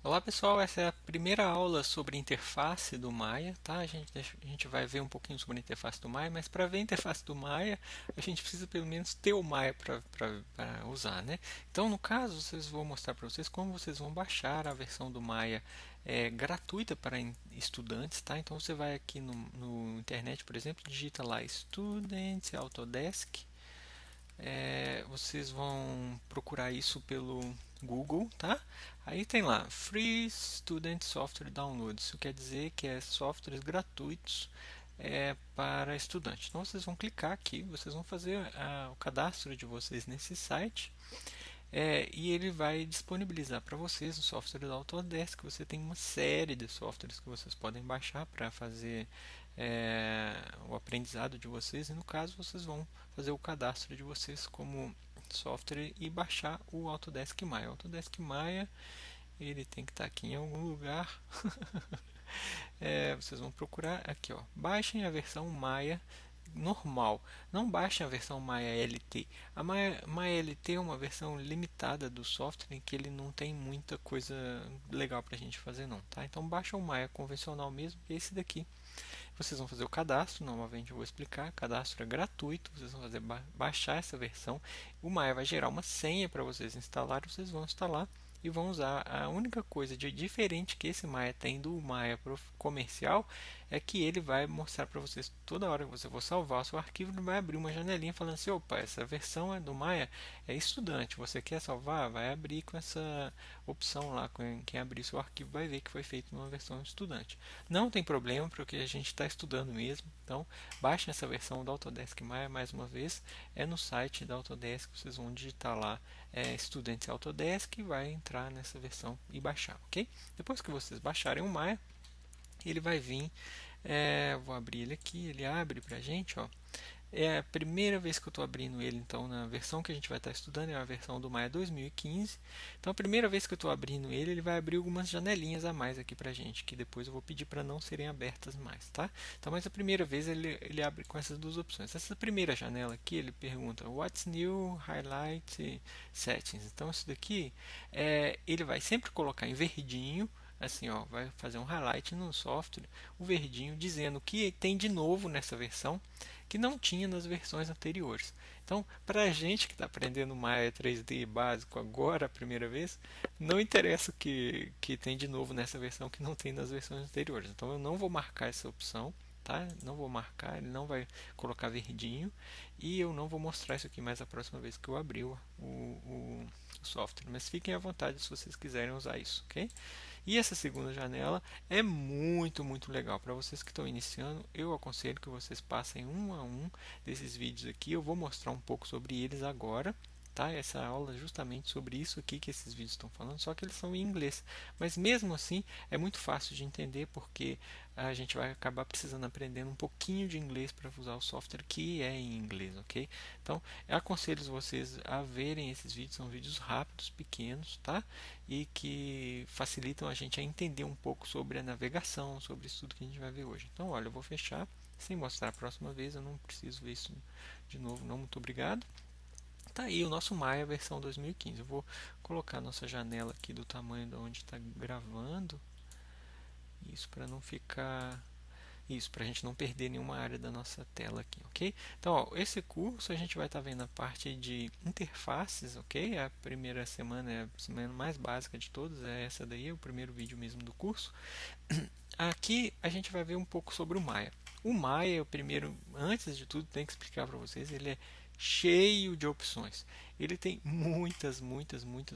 Olá pessoal, essa é a primeira aula sobre interface do Maya, tá? A gente vai ver um pouquinho sobre a interface do Maya, mas para ver a interface do Maya, a gente precisa pelo menos ter o Maya para usar, né? Então, no caso, vocês vou mostrar para vocês como vocês vão baixar a versão do Maya gratuita para estudantes, tá? Então, você vai aqui no internet, por exemplo, digita lá Student Autodesk. Vocês vão procurar isso pelo Google, tá? Aí tem lá Free Student Software Download. Isso quer dizer que é softwares gratuitos para estudantes. Então vocês vão clicar aqui, vocês vão fazer o cadastro de vocês nesse site e ele vai disponibilizar para vocês o software do Autodesk. Você tem uma série de softwares que vocês podem baixar para fazer o aprendizado de vocês. E no caso, vocês vão fazer o cadastro de vocês como software e baixar o Autodesk Maya. O Autodesk Maya ele tem que estar aqui em algum lugar. Vocês vão procurar aqui, ó. Baixem a versão Maya normal. Não baixem a versão Maya LT. A Maya LT é uma versão limitada do software em que ele não tem muita coisa legal para a gente fazer não, tá? Então baixa o Maya convencional mesmo, que é esse daqui. Vocês vão fazer o cadastro, novamente eu vou explicar. Cadastro é gratuito, vocês vão fazer baixar essa versão. O Maya vai gerar uma senha para vocês instalarem, vocês vão instalar e vão usar. A única coisa de diferente que esse Maya tem do Maya comercial é que ele vai mostrar para vocês toda hora que você for salvar o seu arquivo, ele vai abrir uma janelinha falando assim: opa, essa versão do Maya é estudante, você quer salvar? Vai abrir com essa opção lá. Quem abrir seu arquivo vai ver que foi feito numa versão estudante. Não tem problema, porque a gente está estudando mesmo. Então, baixem essa versão do Autodesk Maya mais uma vez. É no site da Autodesk, vocês vão digitar lá Students Autodesk e vai entrar nessa versão e baixar, ok? Depois que vocês baixarem o Maya, ele vai vir. Vou abrir ele aqui, ele abre para a gente, ó. É a primeira vez que eu estou abrindo ele, então, na versão que a gente vai estar estudando, é a versão do Maya 2015. Então, a primeira vez que eu estou abrindo ele, ele vai abrir algumas janelinhas a mais aqui para a gente, que depois eu vou pedir para não serem abertas mais, tá? Então, mas a primeira vez ele abre com essas duas opções. Essa primeira janela aqui, ele pergunta What's New Highlight Settings. Então, isso daqui, ele vai sempre colocar em verdinho, assim, ó, vai fazer um highlight no software, o verdinho, dizendo o que tem de novo nessa versão que não tinha nas versões anteriores. Então, para a gente que está aprendendo Maya 3D básico agora, a primeira vez, não interessa que tem de novo nessa versão que não tem nas versões anteriores. Então, eu não vou marcar essa opção, tá? Não vou marcar, ele não vai colocar verdinho e eu não vou mostrar isso aqui mais a próxima vez que eu abrir o software. Mas fiquem à vontade se vocês quiserem usar isso, ok? E essa segunda janela é muito legal. Para vocês que estão iniciando, eu aconselho que vocês passem um a um desses vídeos aqui. Eu vou mostrar um pouco sobre eles agora. Tá? Essa aula é justamente sobre isso aqui que esses vídeos estão falando, só que eles são em inglês. Mas mesmo assim é muito fácil de entender porque a gente vai acabar precisando aprender um pouquinho de inglês para usar o software que é em inglês, ok? Então eu aconselho vocês a verem esses vídeos, são vídeos rápidos, pequenos, tá? E que facilitam a gente a entender um pouco sobre a navegação, sobre isso tudo que a gente vai ver hoje. Então, olha, eu vou fechar sem mostrar a próxima vez, eu não preciso ver isso de novo, não, muito obrigado. Tá aí o nosso Maya versão 2015. Eu vou colocar a nossa janela aqui do tamanho de onde está gravando. Isso para não ficar. Isso, para a gente não perder nenhuma área da nossa tela aqui, ok? Então, ó, esse curso a gente vai estar vendo a parte de interfaces, ok? A primeira semana é a semana mais básica de todas, é essa daí, é o primeiro vídeo mesmo do curso. Aqui a gente vai ver um pouco sobre o Maya. O Maya, o primeiro, antes de tudo, tem que explicar para vocês, ele é cheio de opções. Ele tem muitas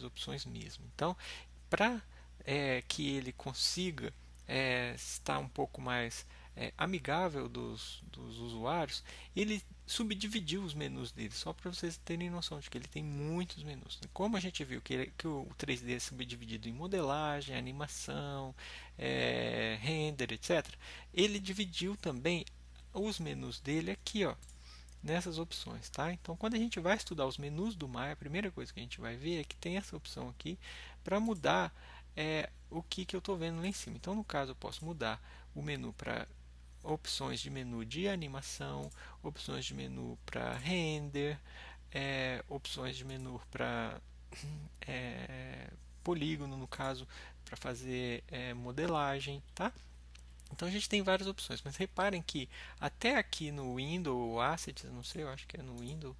opções mesmo. Então, para que ele consiga estar um pouco mais amigável dos usuários, ele subdividiu os menus dele, só para vocês terem noção de que ele tem muitos menus. Como a gente viu que o 3D é subdividido em modelagem, animação, render, etc., ele dividiu também os menus dele aqui, ó, nessas opções, tá? Então, quando a gente vai estudar os menus do Maya, a primeira coisa que a gente vai ver é que tem essa opção aqui para mudar o que eu estou vendo lá em cima. Então, no caso, eu posso mudar o menu para opções de menu de animação, opções de menu para render, opções de menu para polígono, no caso, para fazer modelagem, tá? Então a gente tem várias opções, mas reparem que até aqui no Windows Assets, não sei, eu acho que é no Windows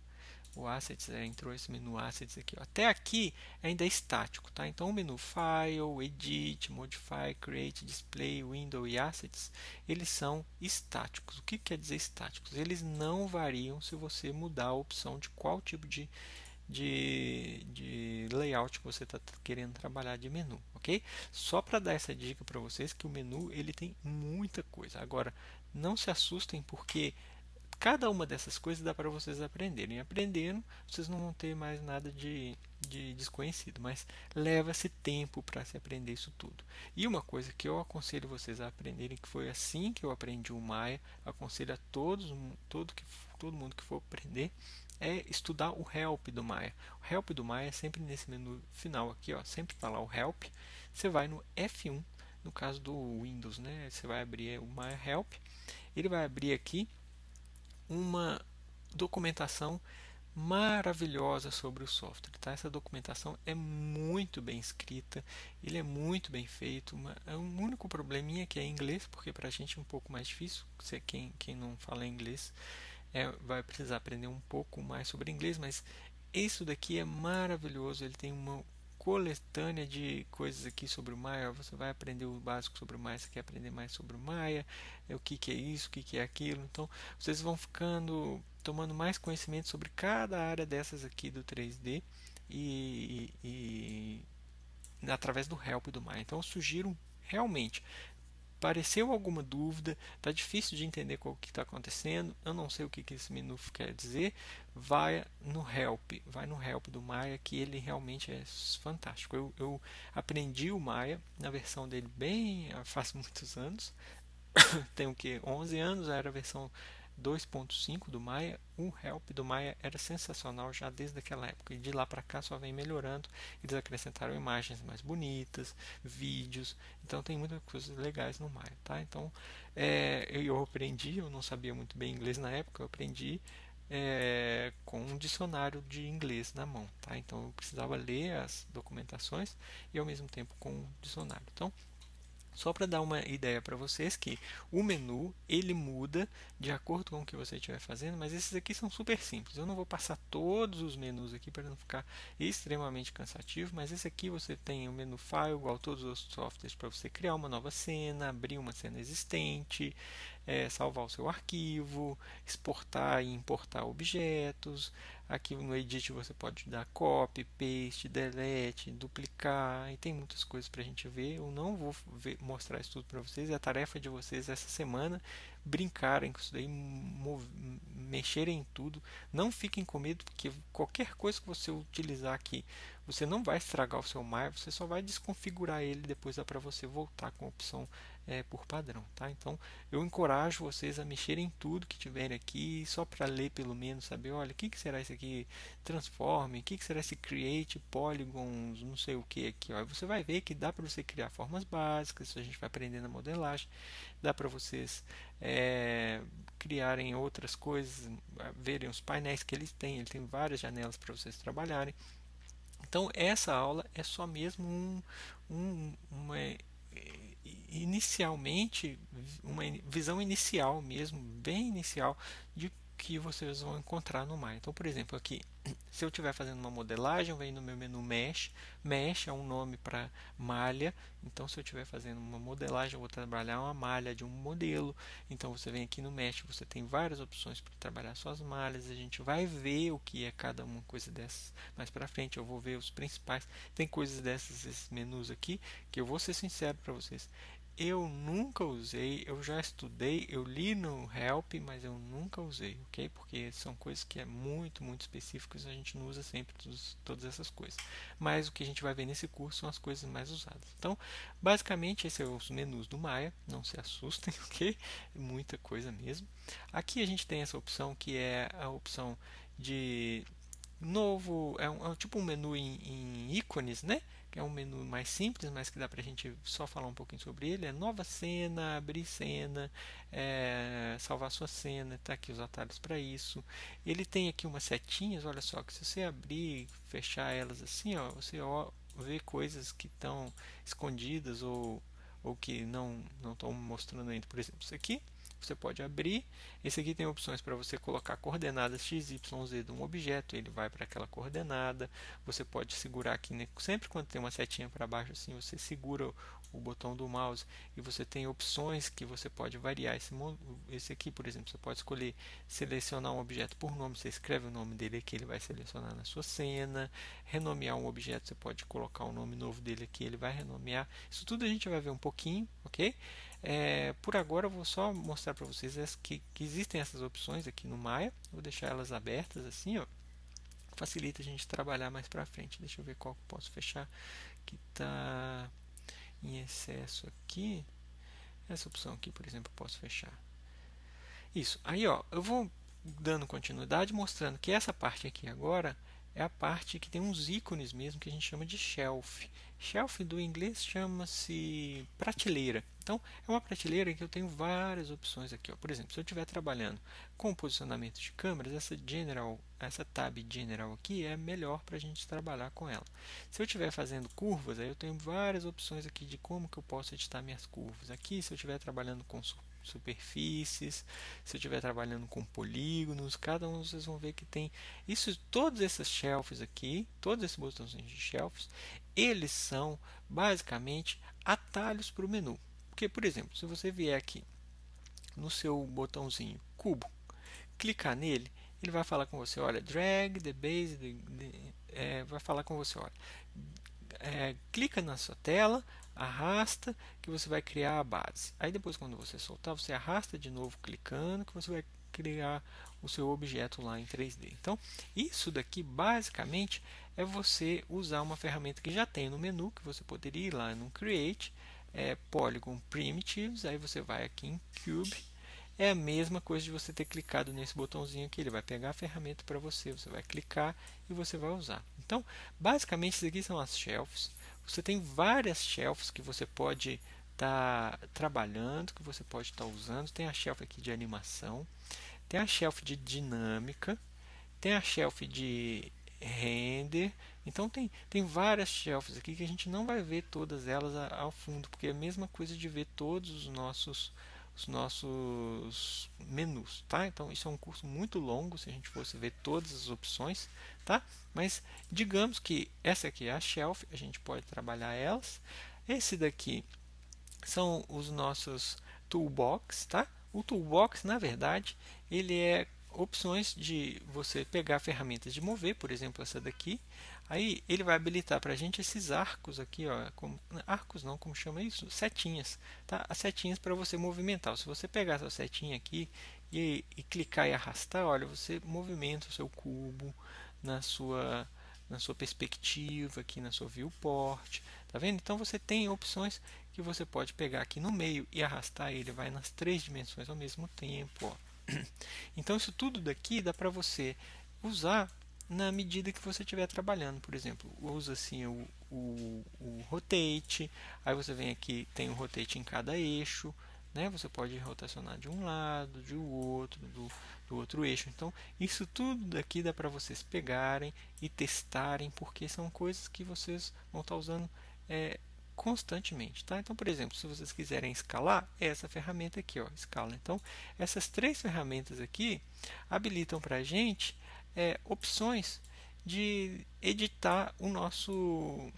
o Assets, entrou esse menu Assets aqui, ó. Até aqui ainda é estático, tá? Então o menu File, Edit, Modify, Create, Display, Window e Assets, eles são estáticos. O que quer dizer estáticos? Eles não variam se você mudar a opção de qual tipo de layout que você está querendo trabalhar de menu, ok? Só para dar essa dica para vocês que o menu ele tem muita coisa. Agora, não se assustem porque cada uma dessas coisas dá para vocês aprenderem. Aprendendo, vocês não vão ter mais nada de desconhecido, mas leva-se tempo para se aprender isso tudo. E uma coisa que eu aconselho vocês a aprenderem, que foi assim que eu aprendi o Maya, aconselho a todo mundo que for aprender, é estudar o help do Maya. O help do Maya é sempre nesse menu final aqui, ó, sempre está lá o help. Você vai no F1, no caso do Windows, né? Você vai abrir o Maya Help, ele vai abrir aqui uma documentação maravilhosa sobre o software, tá? Essa documentação é muito bem escrita, ele é muito bem feito. É um único probleminha que é em inglês, porque para a gente é um pouco mais difícil. Quem não fala inglês vai precisar aprender um pouco mais sobre inglês, mas isso daqui é maravilhoso. Ele tem uma coletânea de coisas aqui sobre o Maya. Você vai aprender o básico sobre o Maya, você quer aprender mais sobre o Maya, o que é isso, o que é aquilo. Então, vocês vão tomando mais conhecimento sobre cada área dessas aqui do 3D e através do help do Maya. Então, eu sugiro realmente. Pareceu alguma dúvida? Está difícil de entender o que está acontecendo? Eu não sei o que esse menu quer dizer. Vai no Help do Maya, que ele realmente é fantástico. Eu aprendi o Maya na versão dele bem faz muitos anos. Tenho que 11 anos, era a versão 2.5 do Maya. O Help do Maya era sensacional já desde aquela época, e de lá para cá só vem melhorando. Eles acrescentaram imagens mais bonitas, vídeos, então tem muitas coisas legais no Maya, tá? Então eu aprendi, eu não sabia muito bem inglês na época, eu aprendi com um dicionário de inglês na mão, tá? Então eu precisava ler as documentações e ao mesmo tempo com o dicionário. Então só para dar uma ideia para vocês que o menu ele muda de acordo com o que você estiver fazendo, mas esses aqui são super simples. Eu não vou passar todos os menus aqui para não ficar extremamente cansativo, mas esse aqui você tem o menu File, igual todos os softwares, para você criar uma nova cena, abrir uma cena existente, salvar o seu arquivo, exportar e importar objetos. Aqui no Edit você pode dar copy, paste, delete, duplicar, e tem muitas coisas para a gente ver. Eu não vou mostrar isso tudo para vocês. É a tarefa de vocês essa semana brincarem com isso daí, mexerem em tudo. Não fiquem com medo, porque qualquer coisa que você utilizar aqui, você não vai estragar o seu Maya, você só vai desconfigurar ele, depois dá para você voltar com a opção por padrão, tá? Então eu encorajo vocês a mexerem em tudo que tiverem aqui, só para ler pelo menos, saber, olha, o que será isso aqui, transforme, o que será esse create, polygons, não sei o que aqui, ó. Você vai ver que dá para você criar formas básicas, isso a gente vai aprender na modelagem, dá para vocês criarem outras coisas, verem os painéis que ele tem várias janelas para vocês trabalharem. Então essa aula é só mesmo uma inicialmente uma visão inicial mesmo, bem inicial de que vocês vão encontrar no Maya. Então, por exemplo, aqui, se eu estiver fazendo uma modelagem, eu venho no meu menu Mesh. Mesh é um nome para malha. Então, se eu estiver fazendo uma modelagem, eu vou trabalhar uma malha de um modelo. Então, você vem aqui no Mesh, você tem várias opções para trabalhar suas malhas. A gente vai ver o que é cada uma coisa dessas mais para frente. Eu vou ver os principais. Tem coisas dessas, esses menus aqui, que eu vou ser sincero para vocês. Eu nunca usei, eu já estudei, eu li no Help, mas eu nunca usei, ok? Porque são coisas que é muito específicas, a gente não usa sempre todas essas coisas. Mas o que a gente vai ver nesse curso são as coisas mais usadas. Então, basicamente, esses são os menus do Maya, não se assustem, ok? Muita coisa mesmo. Aqui a gente tem essa opção que é a opção de novo, é tipo um menu em ícones, né? Que é um menu mais simples, mas que dá pra gente só falar um pouquinho sobre ele. É nova cena, abrir cena, salvar sua cena, tá aqui os atalhos para isso. Ele tem aqui umas setinhas, olha só, que se você abrir, fechar elas assim, ó, você ver coisas que estão escondidas ou que não estão mostrando ainda. Por exemplo, isso aqui você pode abrir. Esse aqui tem opções para você colocar coordenadas x, y, z de um objeto, ele vai para aquela coordenada. Você pode segurar aqui, né? Sempre quando tem uma setinha para baixo assim, você segura o botão do mouse e você tem opções que você pode variar. Esse aqui, por exemplo, você pode escolher selecionar um objeto por nome, você escreve o nome dele aqui, ele vai selecionar na sua cena. Renomear um objeto, você pode colocar o nome novo dele aqui, ele vai renomear. Isso tudo a gente vai ver um pouquinho, ok? Por agora eu vou só mostrar para vocês que existem essas opções aqui no Maya. Vou deixar elas abertas assim, ó. Facilita a gente trabalhar mais para frente. Deixa eu ver qual que eu posso fechar que está em excesso aqui. Essa opção aqui, por exemplo, eu posso fechar. Isso. Aí, ó, eu vou dando continuidade mostrando que essa parte aqui agora é a parte que tem uns ícones mesmo que a gente chama de shelf. Shelf do inglês chama-se prateleira. Então, é uma prateleira que eu tenho várias opções aqui. Ó. Por exemplo, se eu estiver trabalhando com posicionamento de câmeras, essa tab General aqui é melhor para a gente trabalhar com ela. Se eu estiver fazendo curvas, aí eu tenho várias opções aqui de como que eu posso editar minhas curvas. Aqui, se eu estiver trabalhando com superfícies, se eu estiver trabalhando com polígonos, cada um vocês vão ver que tem isso, todos esses shelves aqui, todos esses botõezinhos de shelves, eles são basicamente atalhos para o menu. Porque, por exemplo, se você vier aqui no seu botãozinho cubo, clicar nele, ele vai falar com você, olha, drag the base, vai falar com você, olha, clica na sua tela, arrasta, que você vai criar a base. Aí depois, quando você soltar, você arrasta de novo clicando, que você vai criar o seu objeto lá em 3D. Então, isso daqui basicamente é você usar uma ferramenta que já tem no menu, que você poderia ir lá no Create, Polygon Primitives, aí você vai aqui em Cube. É a mesma coisa de você ter clicado nesse botãozinho aqui, ele vai pegar a ferramenta para você, você vai clicar e você vai usar. Então, basicamente, isso aqui são as shelves. Você tem várias shelves que você pode estar trabalhando, que você pode estar usando. Tem a shelf aqui de animação, tem a shelf de dinâmica, tem a shelf de render. Então, tem várias shelves aqui que a gente não vai ver todas elas ao fundo, porque é a mesma coisa de ver todos os nossos menus, tá? Então isso é um curso muito longo se a gente fosse ver todas as opções, tá? Mas digamos que essa aqui é a shelf, a gente pode trabalhar elas. Esse daqui são os nossos toolbox, tá? O toolbox, na verdade, ele é opções de você pegar ferramentas de mover, por exemplo, essa daqui. Aí ele vai habilitar para a gente esses arcos aqui, ó, arcos não, como chama isso? Setinhas, tá? As setinhas para você movimentar. Se você pegar essa setinha aqui e clicar e arrastar, olha, você movimenta o seu cubo na sua perspectiva, aqui na sua viewport, tá vendo? Então você tem opções que você pode pegar aqui no meio e arrastar ele, vai nas 3 dimensões ao mesmo tempo, ó. Então isso tudo daqui dá para você usar na medida que você estiver trabalhando. Por exemplo, usa assim o rotate, aí você vem aqui, tem um rotate em cada eixo, né? Você pode rotacionar de um lado, de outro, do outro eixo. Então, isso tudo daqui dá para vocês pegarem e testarem, porque são coisas que vocês vão estar usando constantemente, tá? Então, por exemplo, se vocês quiserem escalar, é essa ferramenta aqui, ó, escala. Então, essas 3 ferramentas aqui habilitam para a gente opções de editar o nosso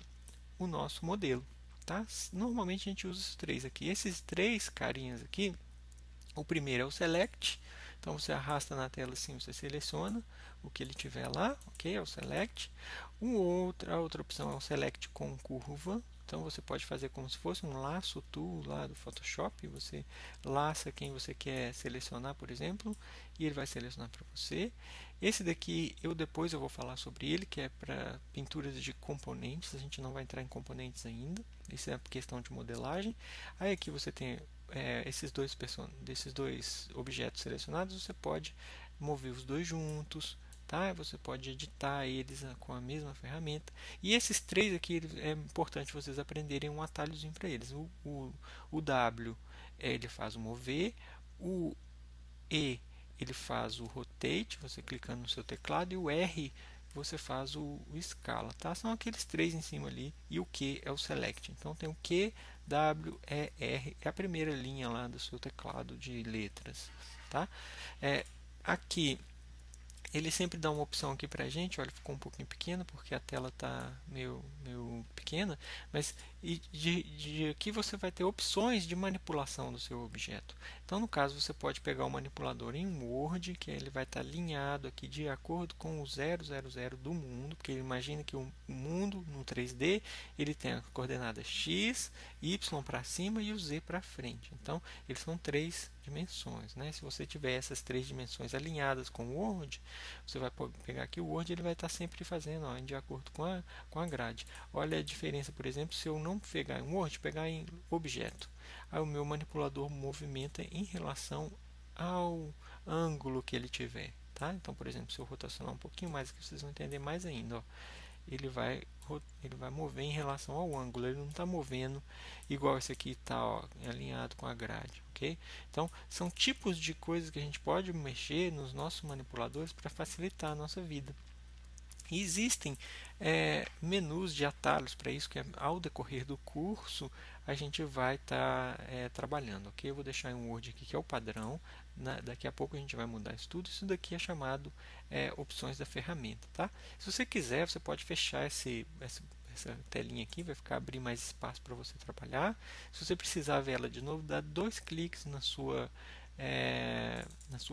modelo, tá? Normalmente a gente usa esses 3 aqui. Esses 3 carinhas aqui, o primeiro é o Select. Então você arrasta na tela assim, você seleciona o que ele tiver lá, ok? É o Select. A outra opção é o Select com curva. Então você pode fazer como se fosse um laço tool lá do Photoshop. Você laça quem você quer selecionar, por exemplo, e ele vai selecionar para você. Esse daqui depois eu vou falar sobre ele, que é para pinturas de componentes. A gente não vai entrar em componentes ainda. Isso é questão de modelagem. Aí aqui você tem desses dois objetos selecionados, você pode mover os dois juntos, tá? Você pode editar eles com a mesma ferramenta. E esses 3 aqui é importante vocês aprenderem um atalhozinho para eles. O W ele faz o mover, o E ele faz o rotate, você clicando no seu teclado, e o R você faz o escala, tá? São aqueles três em cima ali e o Q é o select. Então tem o Q, W, E, R, é a primeira linha lá do seu teclado de letras, tá? Aqui ele sempre dá uma opção aqui para a gente, olha, ficou um pouquinho pequena porque a tela está meio pequena, mas de aqui você vai ter opções de manipulação do seu objeto. Então, no caso, você pode pegar o manipulador em Word, que ele vai estar alinhado aqui de acordo com o 000 do mundo, porque imagina que o mundo no 3D ele tem a coordenada x, y para cima e o z para frente. Então, eles são três dimensões, né? Se você tiver essas três dimensões alinhadas com o Word, você vai pegar aqui o Word, ele vai estar sempre fazendo de acordo com a grade. Olha a diferença, por exemplo, se eu não pegar em Word, pegar em objeto. Aí o meu manipulador movimenta em relação ao ângulo que ele tiver. Tá? Então, por exemplo, se eu rotacionar um pouquinho mais, aqui vocês vão entender mais ainda. Ó. Ele vai mover em relação ao ângulo, ele não está movendo igual esse aqui está alinhado com a grade, ok? Então, são tipos de coisas que a gente pode mexer nos nossos manipuladores para facilitar a nossa vida. E existem menus de atalhos para isso, que ao decorrer do curso a gente vai estar trabalhando, ok? Eu vou deixar em Word aqui, que é o padrão. Daqui a pouco a gente vai mudar isso tudo. Isso daqui é chamado opções da ferramenta, tá? Se você quiser, você pode fechar essa telinha aqui, vai ficar abrir mais espaço para você trabalhar. Se você precisar ver ela de novo, dá dois cliques na sua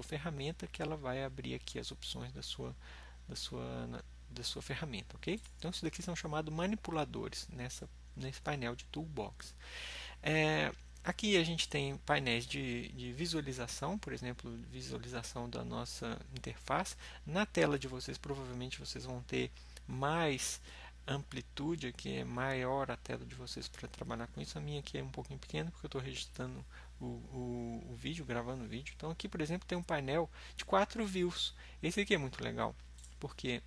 ferramenta, que ela vai abrir aqui as opções da sua ferramenta, ok? Então, isso daqui são chamados manipuladores nesse painel de Toolbox. Aqui a gente tem painéis de visualização, por exemplo, visualização da nossa interface. Na tela de vocês, provavelmente vocês vão ter mais amplitude, aqui é maior a tela de vocês para trabalhar com isso. A minha aqui é um pouquinho pequena, porque eu estou registrando o vídeo, gravando o vídeo. Então, aqui, por exemplo, tem um painel de 4 views. Esse aqui é muito legal, porque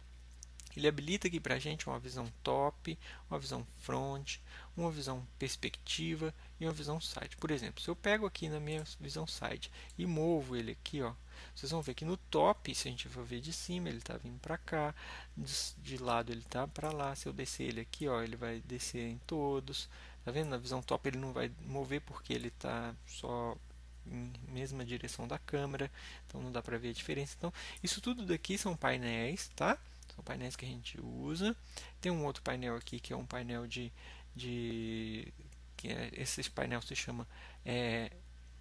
ele habilita aqui para a gente uma visão top, uma visão front, uma visão perspectiva e uma visão side. Por exemplo, se eu pego aqui na minha visão side e movo ele aqui, ó, vocês vão ver que no top, se a gente for ver de cima, ele está vindo para cá, de lado ele está para lá. Se eu descer ele aqui, ó, ele vai descer em todos. Tá vendo? Na visão top ele não vai mover porque ele está só em mesma direção da câmera, então não dá para ver a diferença. Então, isso tudo daqui são painéis, tá? São painéis que a gente usa. Tem um outro painel aqui que é um painel esse painel se chama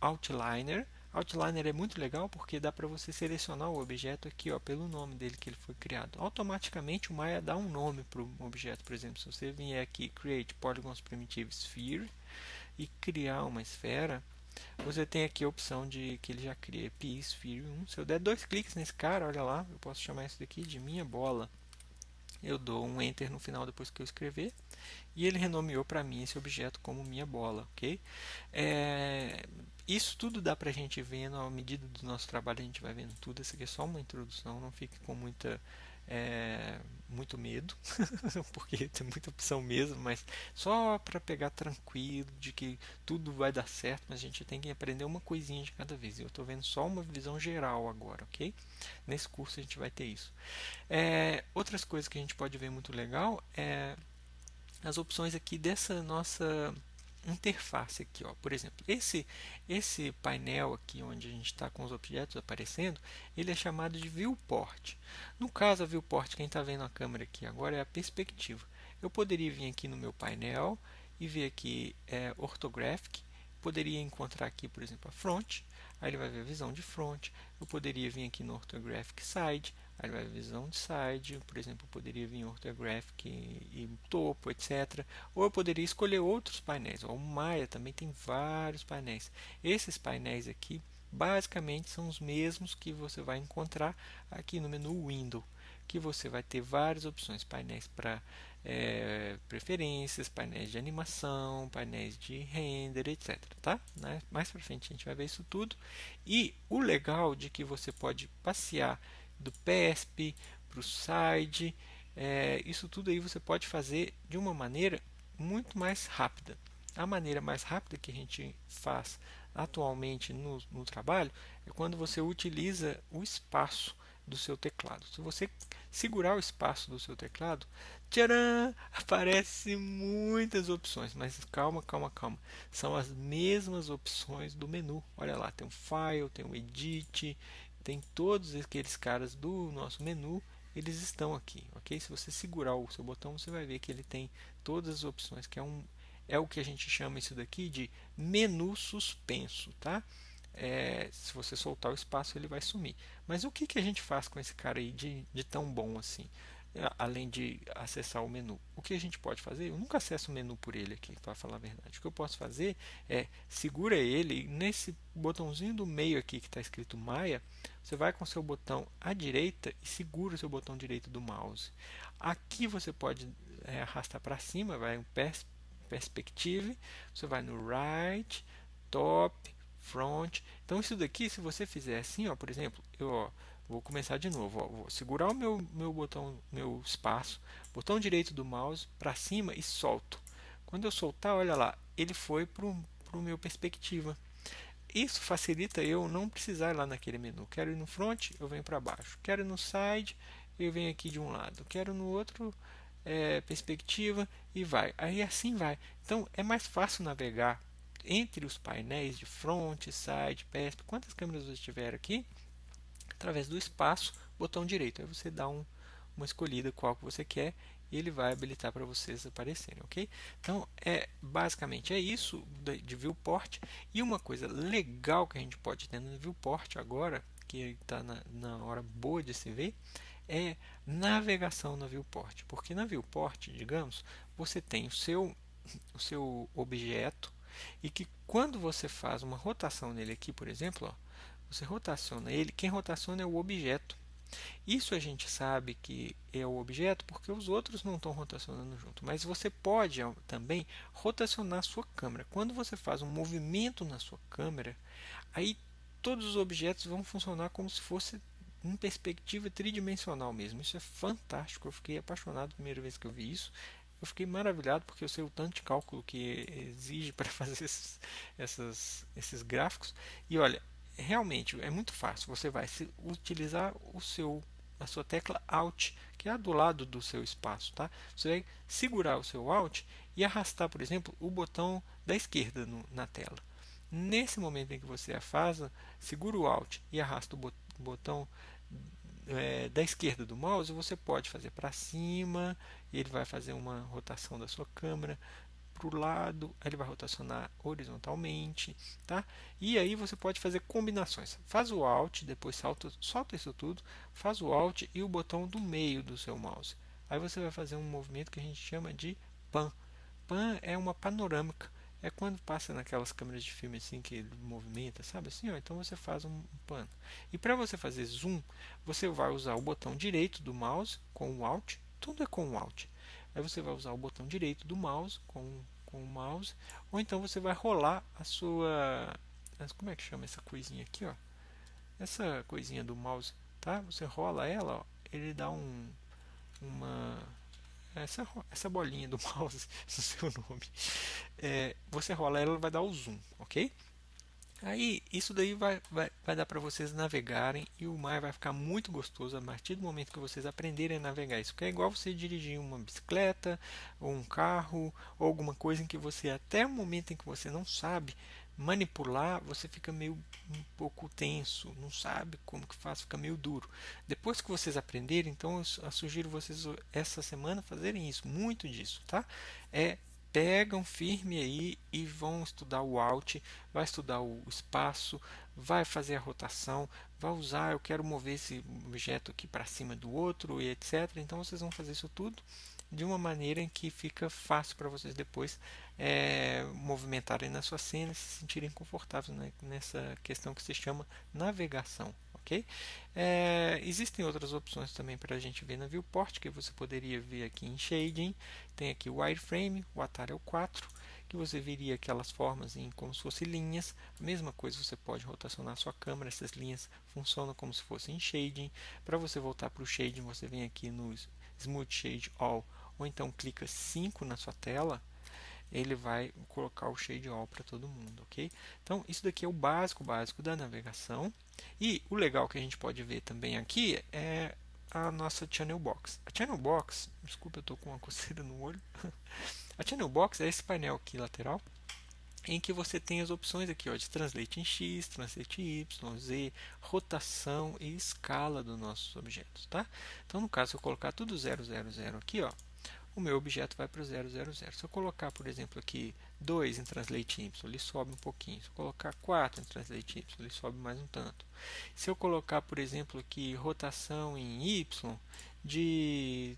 Outliner. Outliner é muito legal porque dá para você selecionar o objeto aqui, ó, pelo nome dele que ele foi criado. Automaticamente o Maya dá um nome para o objeto. Por exemplo, se você vier aqui Create Polygons Primitive Sphere e criar uma esfera, você tem aqui a opção de que ele já cria P Sphere 1. Se eu der dois cliques nesse cara, olha lá, eu posso chamar isso daqui de minha bola. Eu dou um Enter no final depois que eu escrever e ele renomeou para mim esse objeto como minha bola, ok? Isso tudo dá para a gente vendo, à medida do nosso trabalho a gente vai vendo tudo. Isso aqui é só uma introdução, não fique com muito medo, porque tem muita opção mesmo, mas só para pegar tranquilo de que tudo vai dar certo, mas a gente tem que aprender uma coisinha de cada vez. Eu estou vendo só uma visão geral agora, ok? Nesse curso a gente vai ter isso. Outras coisas que a gente pode ver muito legal é as opções aqui dessa nossa interface aqui, ó. Por exemplo, esse painel aqui onde a gente está com os objetos aparecendo, ele é chamado de viewport. No caso, a viewport, quem está vendo a câmera aqui agora é a perspectiva. Eu poderia vir aqui no meu painel e ver aqui orthographic. Poderia encontrar aqui, por exemplo, a front. Aí ele vai ver a visão de front. Eu poderia vir aqui no orthographic side. Aí ele vai ver a visão de side. Por exemplo, eu poderia vir orthographic e topo, etc. Ou eu poderia escolher outros painéis. O Maya também tem vários painéis. Esses painéis aqui, basicamente, são os mesmos que você vai encontrar aqui no menu Window, que você vai ter várias opções, painéis para preferências, painéis de animação, painéis de render, etc. Tá? Mais para frente a gente vai ver isso tudo. E o legal de que você pode passear do PESP para o side, isso tudo aí você pode fazer de uma maneira muito mais rápida. A maneira mais rápida que a gente faz atualmente no trabalho é quando você utiliza o espaço do seu teclado. Se você segurar o espaço do seu teclado, tcharam, aparece muitas opções, mas calma, calma, calma. São as mesmas opções do menu. Olha lá, tem o File, tem o Edit, tem todos aqueles caras do nosso menu, eles estão aqui, ok? Se você segurar o seu botão, você vai ver que ele tem todas as opções, que é o que a gente chama isso daqui de menu suspenso, tá? Se você soltar o espaço, ele vai sumir. Mas o que, que a gente faz com esse cara aí de tão bom assim? Além de acessar o menu, o que a gente pode fazer? Eu nunca acesso o menu por ele aqui, para falar a verdade. O que eu posso fazer é segura ele nesse botãozinho do meio aqui que está escrito Maia. Você vai com o seu botão à direita e segura o seu botão direito do mouse. Aqui você pode arrastar para cima, vai um Perspective, você vai no Right, Top, Front. Então isso daqui, se você fizer assim, ó, por exemplo, vou começar de novo. Ó, vou segurar o meu botão, meu espaço, botão direito do mouse para cima e solto. Quando eu soltar, olha lá, ele foi para o meu perspectiva. Isso facilita eu não precisar ir lá naquele menu. Quero ir no front, eu venho para baixo. Quero ir no side, eu venho aqui de um lado. Quero no outro perspectiva e vai. Aí assim vai. Então é mais fácil navegar entre os painéis de front, side, persp, quantas câmeras você tiver aqui, através do espaço, botão direito. Aí você dá uma escolhida qual que você quer e ele vai habilitar para vocês aparecerem, ok? Então, basicamente é isso de viewport. E uma coisa legal que a gente pode ter no viewport agora, que está na hora boa de se ver, é navegação na viewport. Porque na viewport, digamos, você tem o seu objeto e que quando você faz uma rotação nele aqui, por exemplo, ó, você rotaciona ele, quem rotaciona é o objeto. Isso a gente sabe que é o objeto porque os outros não estão rotacionando junto. Mas você pode também rotacionar a sua câmera. Quando você faz um movimento na sua câmera, aí todos os objetos vão funcionar como se fosse em perspectiva tridimensional mesmo. Isso é fantástico. Eu fiquei apaixonado a primeira vez que eu vi isso. Eu fiquei maravilhado porque eu sei o tanto de cálculo que exige para fazer esses gráficos. E olha, realmente é muito fácil. Você vai utilizar a sua tecla Alt, que é do lado do seu espaço, tá? Você vai segurar o seu Alt e arrastar, por exemplo, o botão da esquerda na tela. Nesse momento em que você afasta, segura o Alt e arrasta o botão da esquerda do mouse, você pode fazer para cima, ele vai fazer uma rotação da sua câmera para o lado, ele vai rotacionar horizontalmente, tá? E aí você pode fazer combinações. Faz o Alt, depois solta isso tudo, faz o Alt e o botão do meio do seu mouse. Aí você vai fazer um movimento que a gente chama de Pan. Pan é uma panorâmica. É quando passa naquelas câmeras de filme assim que ele movimenta, sabe assim? Ó, então você faz um pano. E para você fazer zoom, você vai usar o botão direito do mouse com o Alt. Tudo é com o Alt. Aí você vai usar o botão direito do mouse com o mouse. Ou então você vai rolar a sua... Como é que chama essa coisinha aqui? Ó? Essa coisinha do mouse, tá? Você rola ela, ó, ele dá uma... Essa bolinha do mouse, no seu nome. Você rola ela, vai dar o zoom, ok? Aí isso daí vai dar para vocês navegarem e o mar vai ficar muito gostoso a partir do momento que vocês aprenderem a navegar. Isso que é igual você dirigir uma bicicleta ou um carro ou alguma coisa em que você até o momento em que você não sabe manipular, você fica meio um pouco tenso, não sabe como que faz, fica meio duro. Depois que vocês aprenderem, então eu sugiro vocês essa semana fazerem isso, muito disso, tá? Pegam firme aí e vão estudar o Alt, vai estudar o espaço, vai fazer a rotação, vai usar, eu quero mover esse objeto aqui para cima do outro e etc. Então vocês vão fazer isso tudo de uma maneira em que fica fácil para vocês depois movimentarem na sua cena e se sentirem confortáveis, né, nessa questão que se chama navegação. Okay? Existem outras opções também para a gente ver na viewport, que você poderia ver aqui em shading. Tem aqui o wireframe, o Atarial 4, que você veria aquelas formas como se fossem linhas. A mesma coisa, você pode rotacionar a sua câmera, essas linhas funcionam como se fossem em shading. Para você voltar para o shading, você vem aqui no Smooth Shade All, ou então clica 5 na sua tela. ele vai colocar o shade all para todo mundo, ok? Então, isso daqui é o básico, básico da navegação. E o legal que a gente pode ver também aqui é a nossa Channel Box. A Channel Box, desculpa, eu estou com uma coceira no olho. A Channel Box é esse painel aqui lateral, em que você tem as opções aqui, ó, de Translate em X, Translate em Y, Z, rotação e escala dos nossos objetos, tá? Então, no caso, se eu colocar tudo 000 aqui, ó, o meu objeto vai para o 000. Se eu colocar, por exemplo, aqui 2 em Translate Y, ele sobe um pouquinho. Se eu colocar 4 em Translate Y, ele sobe mais um tanto. Se eu colocar, por exemplo, aqui rotação em Y de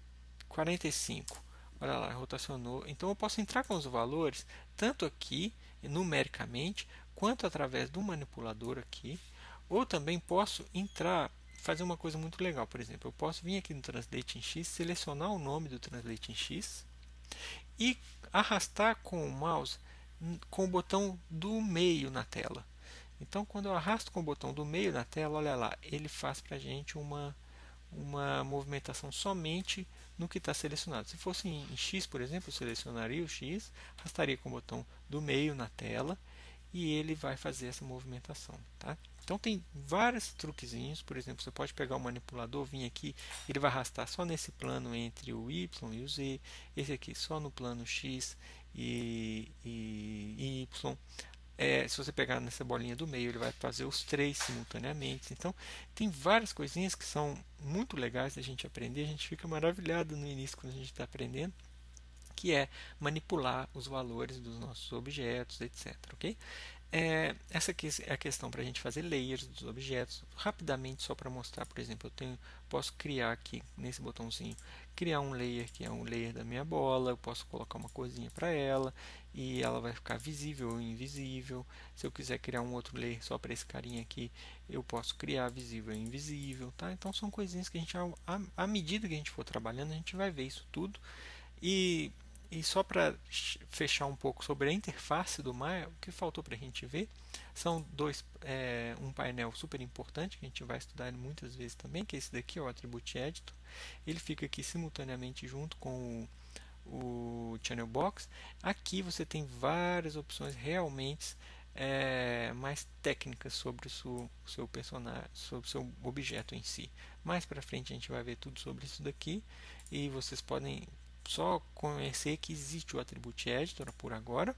45, olha lá, rotacionou. Então eu posso entrar com os valores tanto aqui, numericamente, quanto através do manipulador aqui, ou também posso entrar, fazer uma coisa muito legal. Por exemplo, eu posso vir aqui no Translate em X, selecionar o nome do Translate em X e arrastar com o mouse com o botão do meio na tela. Então, quando eu arrasto com o botão do meio na tela, olha lá, ele faz para a gente uma movimentação somente no que está selecionado. Se fosse em X, por exemplo, eu selecionaria o X, arrastaria com o botão do meio na tela e ele vai fazer essa movimentação, tá? Então tem vários truquezinhos, por exemplo, você pode pegar o manipulador, vir aqui, ele vai arrastar só nesse plano entre o Y e o Z, esse aqui só no plano X e Y. Se você pegar nessa bolinha do meio, ele vai fazer os três simultaneamente. Então, tem várias coisinhas que são muito legais da gente aprender. A gente fica maravilhado no início quando a gente está aprendendo, que é manipular os valores dos nossos objetos, etc. Ok? Essa aqui é a questão para a gente fazer layers dos objetos. Rapidamente, só para mostrar, por exemplo, posso criar aqui nesse botãozinho, criar um layer que é um layer da minha bola. Eu posso colocar uma corzinha para ela e ela vai ficar visível ou invisível. Se eu quiser criar um outro layer só para esse carinha aqui, eu posso criar visível e invisível, tá? Então são coisinhas que a gente, à medida que a gente for trabalhando, a gente vai ver isso tudo. E só para fechar um pouco sobre a interface do Maya, o que faltou para a gente ver são um painel super importante que a gente vai estudar muitas vezes também, que é esse daqui, o Attribute Editor. Ele fica aqui simultaneamente junto com o Channel Box. Aqui você tem várias opções realmente mais técnicas sobre o seu personagem, sobre o seu objeto em si. Mais para frente a gente vai ver tudo sobre isso daqui e vocês podem só conhecer que existe o Attribute Editor por agora.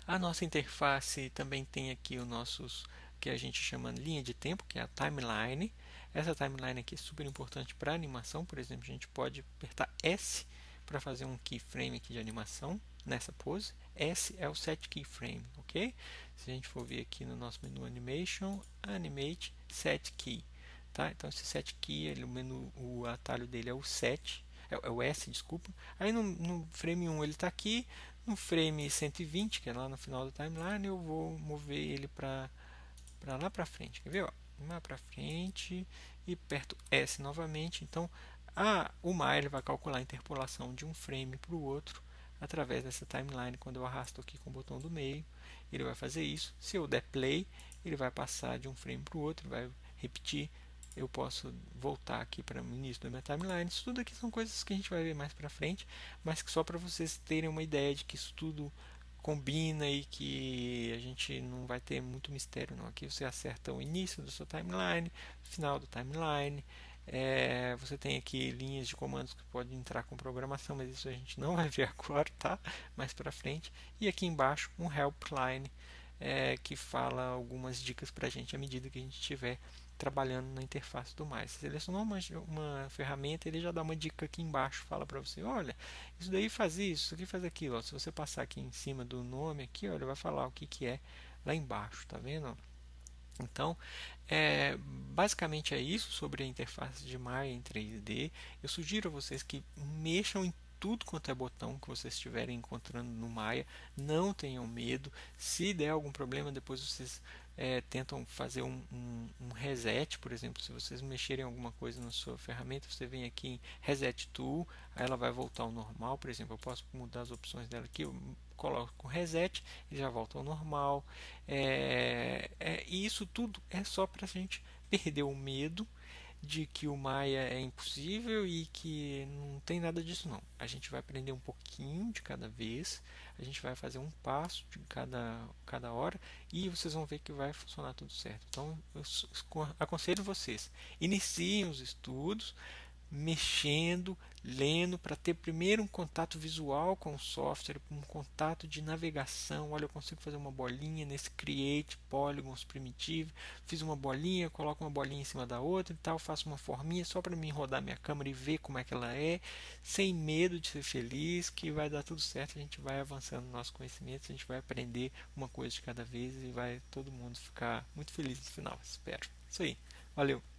A nossa interface também tem aqui os nossos, que a gente chama de linha de tempo, que é a timeline. Essa timeline aqui é super importante para animação. Por exemplo, a gente pode apertar S para fazer um keyframe aqui de animação nessa pose. S é o set keyframe, ok? Se a gente for ver aqui no nosso menu Animation, Animate Set Key, tá? Então esse set key, o atalho dele é o set, é o S, desculpa. Aí no frame 1 ele está aqui, no frame 120, que é lá no final da timeline, eu vou mover ele para lá para frente. Quer ver? Ó? Lá para frente e aperto S novamente. Então o Maya ele vai calcular a interpolação de um frame para o outro através dessa timeline. Quando eu arrasto aqui com o botão do meio, ele vai fazer isso. Se eu der play, ele vai passar de um frame para o outro, vai repetir. Eu posso voltar aqui para o início da minha timeline. Isso tudo aqui são coisas que a gente vai ver mais para frente, mas que só para vocês terem uma ideia de que isso tudo combina e que a gente não vai ter muito mistério não. Aqui você acerta o início da sua timeline, final da timeline. Você tem aqui linhas de comandos que podem entrar com programação, mas isso a gente não vai ver agora, tá? Mais para frente. E aqui embaixo um helpline que fala algumas dicas para a gente à medida que a gente estiver trabalhando na interface do mais. Selecionou uma ferramenta, ele já dá uma dica aqui embaixo, fala para você, olha, isso daí faz isso aqui faz aquilo. Ó. Se você passar aqui em cima do nome aqui, ó, ele vai falar o que é lá embaixo, tá vendo? Então, basicamente é isso sobre a interface de Maya em 3D. Eu sugiro a vocês que mexam em tudo quanto é botão que vocês estiverem encontrando no Maya. Não tenham medo. Se der algum problema, depois vocês tentam fazer um reset. Por exemplo, se vocês mexerem em alguma coisa na sua ferramenta, você vem aqui em Reset Tool, aí ela vai voltar ao normal. Por exemplo, eu posso mudar as opções dela aqui. Eu coloco com Reset, ele já volta ao normal. E isso tudo é só para a gente perder o medo de que o Maya é impossível e que não tem nada disso não. A gente vai aprender um pouquinho de cada vez, a gente vai fazer um passo de cada hora e vocês vão ver que vai funcionar tudo certo. Então, eu aconselho vocês, iniciem os estudos, mexendo, lendo, para ter primeiro um contato visual com o software, um contato de navegação. Olha, eu consigo fazer uma bolinha nesse Create Polygons Primitive. Fiz uma bolinha, coloco uma bolinha em cima da outra e tal, faço uma forminha só para mim rodar minha câmera e ver como é que ela é, sem medo de ser feliz, que vai dar tudo certo. A gente vai avançando no nosso conhecimento, a gente vai aprender uma coisa de cada vez e vai todo mundo ficar muito feliz no final, espero. Isso aí. Valeu!